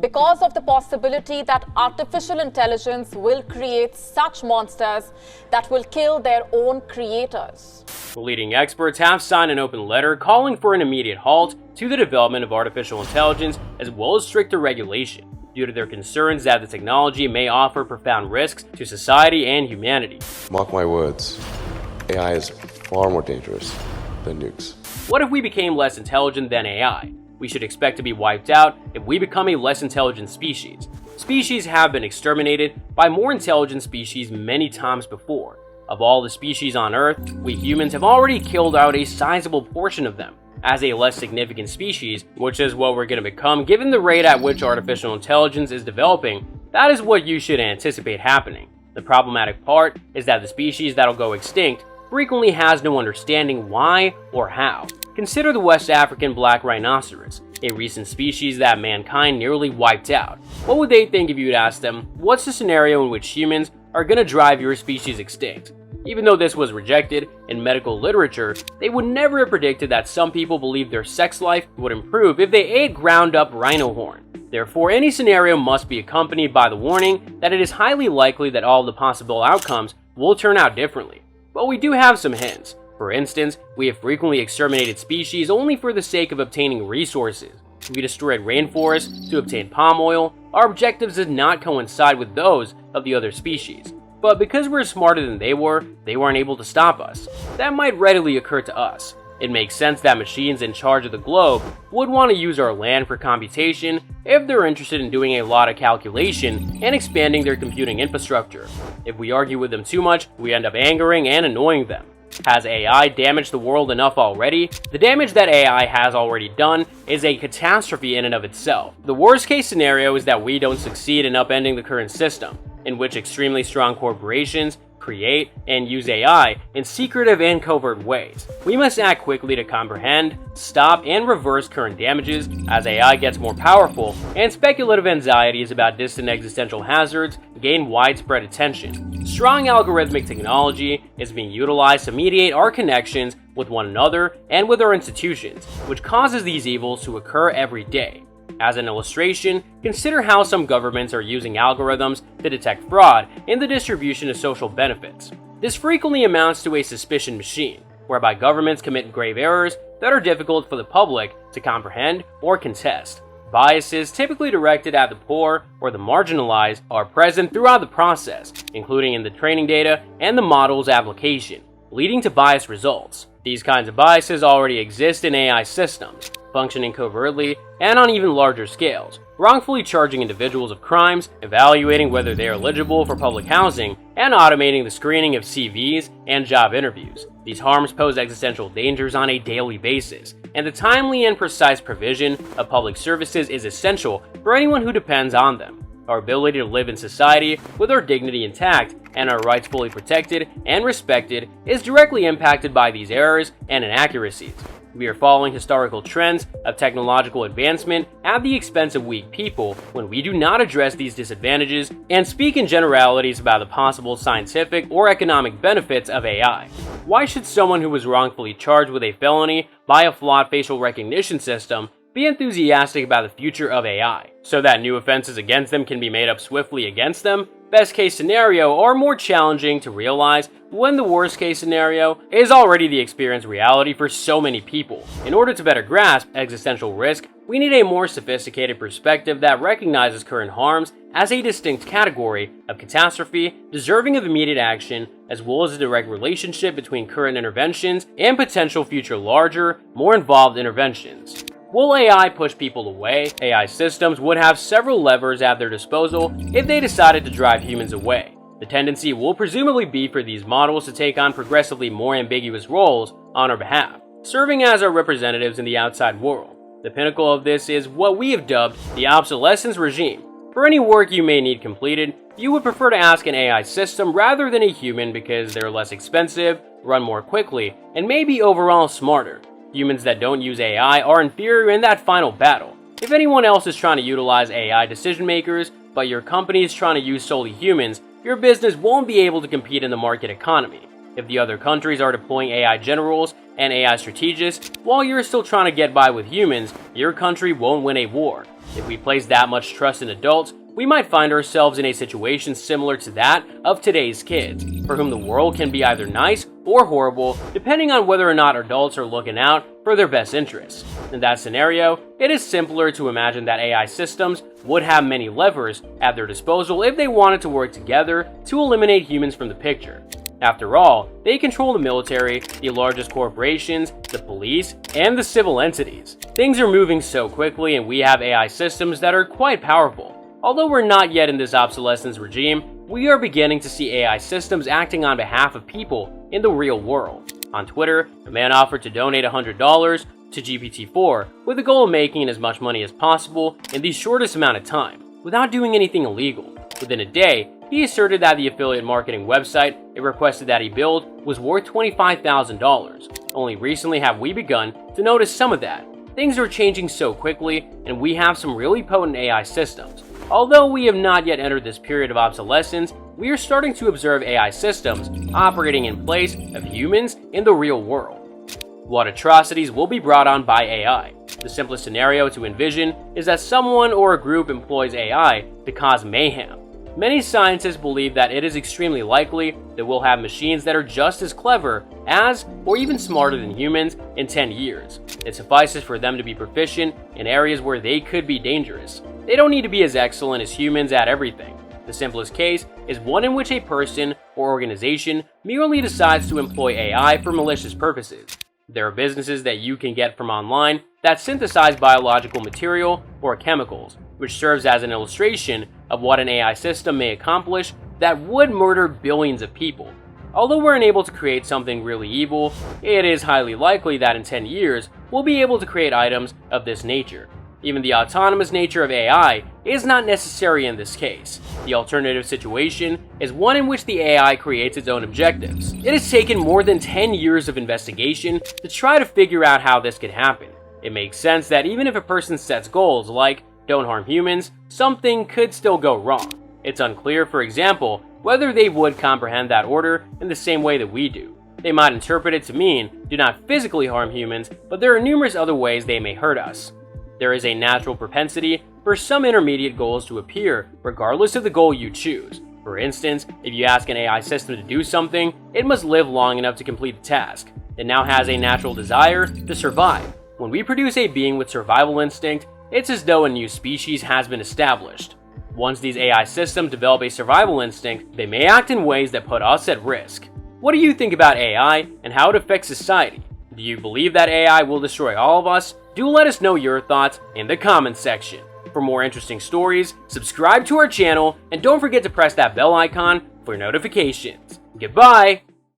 because of the possibility that artificial intelligence will create such monsters that will kill their own creators. The leading experts have signed an open letter calling for an immediate halt to the development of artificial intelligence as well as stricter regulation, due to their concerns that the technology may offer profound risks to society and humanity. Mark my words, AI is far more dangerous than nukes. What if we became less intelligent than AI? We should expect to be wiped out if we become a less intelligent species. Species have been exterminated by more intelligent species many times before. Of all the species on Earth, we humans have already killed out a sizable portion of them. As a less significant species, which is what we're going to become given the rate at which artificial intelligence is developing, that is what you should anticipate happening. The problematic part is that the species that'll go extinct frequently has no understanding why or how. Consider the West African black rhinoceros, a recent species that mankind nearly wiped out. What would they think if you'd ask them, what's the scenario in which humans are going to drive your species extinct? Even though this was rejected in medical literature, they would never have predicted that some people believed their sex life would improve if they ate ground up rhino horn. Therefore, any scenario must be accompanied by the warning that it is highly likely that all the possible outcomes will turn out differently. But we do have some hints. For instance, we have frequently exterminated species only for the sake of obtaining resources. We destroyed rainforests to obtain palm oil. Our objectives did not coincide with those of the other species. But because we're smarter than they weren't able to stop us. That might readily occur to us. It makes sense that machines in charge of the globe would want to use our land for computation if they're interested in doing a lot of calculation and expanding their computing infrastructure. If we argue with them too much, we end up angering and annoying them. Has AI damaged the world enough already? The damage that AI has already done is a catastrophe in and of itself. The worst case scenario is that we don't succeed in upending the current system, in which extremely strong corporations create and use AI in secretive and covert ways. We must act quickly to comprehend, stop, and reverse current damages as AI gets more powerful and speculative anxieties about distant existential hazards gain widespread attention. Strong algorithmic technology is being utilized to mediate our connections with one another and with our institutions, which causes these evils to occur every day. As an illustration, consider how some governments are using algorithms to detect fraud in the distribution of social benefits. This frequently amounts to a suspicion machine, whereby governments commit grave errors that are difficult for the public to comprehend or contest. Biases typically directed at the poor or the marginalized are present throughout the process, including in the training data and the model's application, leading to biased results. These kinds of biases already exist in AI systems, functioning covertly and on even larger scales, wrongfully charging individuals of crimes, evaluating whether they are eligible for public housing, and automating the screening of CVs and job interviews. These harms pose existential dangers on a daily basis, and the timely and precise provision of public services is essential for anyone who depends on them. Our ability to live in society with our dignity intact and our rights fully protected and respected is directly impacted by these errors and inaccuracies. We are following historical trends of technological advancement at the expense of weak people when we do not address these disadvantages and speak in generalities about the possible scientific or economic benefits of AI. Why should someone who was wrongfully charged with a felony by a flawed facial recognition system be enthusiastic about the future of AI, so that new offenses against them can be made up swiftly against them? Best case scenario are more challenging to realize when the worst case scenario is already the experienced reality for so many people. In order to better grasp existential risk, we need a more sophisticated perspective that recognizes current harms as a distinct category of catastrophe deserving of immediate action, as well as a direct relationship between current interventions and potential future larger, more involved interventions. Will AI push people away? AI systems would have several levers at their disposal if they decided to drive humans away. The tendency will presumably be for these models to take on progressively more ambiguous roles on our behalf, serving as our representatives in the outside world. The pinnacle of this is what we have dubbed the obsolescence regime. For any work you may need completed, you would prefer to ask an AI system rather than a human because they're less expensive, run more quickly, and may be overall smarter. Humans that don't use AI are inferior in that final battle. If anyone else is trying to utilize AI decision makers, but your company is trying to use solely humans, your business won't be able to compete in the market economy. If the other countries are deploying AI generals and AI strategists while you're still trying to get by with humans, your country won't win a war. If we place that much trust in adults, we might find ourselves in a situation similar to that of today's kids, for whom the world can be either nice or horrible, depending on whether or not adults are looking out for their best interests. In that scenario, it is simpler to imagine that AI systems would have many levers at their disposal if they wanted to work together to eliminate humans from the picture. After all, they control the military, the largest corporations, the police, and the civil entities. Things are moving so quickly, and we have AI systems that are quite powerful. Although we're not yet in this obsolescence regime, we are beginning to see AI systems acting on behalf of people in the real world. On Twitter, a man offered to donate $100 to GPT-4 with the goal of making as much money as possible in the shortest amount of time, without doing anything illegal. Within a day, he asserted that the affiliate marketing website it requested that he build was worth $25,000. Only recently have we begun to notice some of that. Things are changing so quickly, and we have some really potent AI systems. Although we have not yet entered this period of obsolescence, we are starting to observe AI systems operating in place of humans in the real world. What atrocities will be brought on by AI? The simplest scenario to envision is that someone or a group employs AI to cause mayhem. Many scientists believe that it is extremely likely that we'll have machines that are just as clever as, or even smarter than humans in 10 years. It suffices for them to be proficient in areas where they could be dangerous. They don't need to be as excellent as humans at everything. The simplest case is one in which a person or organization merely decides to employ AI for malicious purposes. There are businesses that you can get from online that synthesize biological material or chemicals, which serves as an illustration of what an AI system may accomplish that would murder billions of people. Although we're unable to create something really evil, it is highly likely that in 10 years, we'll be able to create items of this nature. Even the autonomous nature of AI is not necessary in this case. The alternative situation is one in which the AI creates its own objectives. It has taken more than 10 years of investigation to try to figure out how this could happen. It makes sense that even if a person sets goals like, don't harm humans, something could still go wrong. It's unclear, for example, whether they would comprehend that order in the same way that we do. They might interpret it to mean, do not physically harm humans, but there are numerous other ways they may hurt us. There is a natural propensity for some intermediate goals to appear, regardless of the goal you choose. For instance, if you ask an AI system to do something, it must live long enough to complete the task. It now has a natural desire to survive. When we produce a being with survival instinct, it's as though a new species has been established. Once these AI systems develop a survival instinct, they may act in ways that put us at risk. What do you think about AI and how it affects society? Do you believe that AI will destroy all of us? Do let us know your thoughts in the comments section. For more interesting stories, subscribe to our channel and don't forget to press that bell icon for notifications. Goodbye!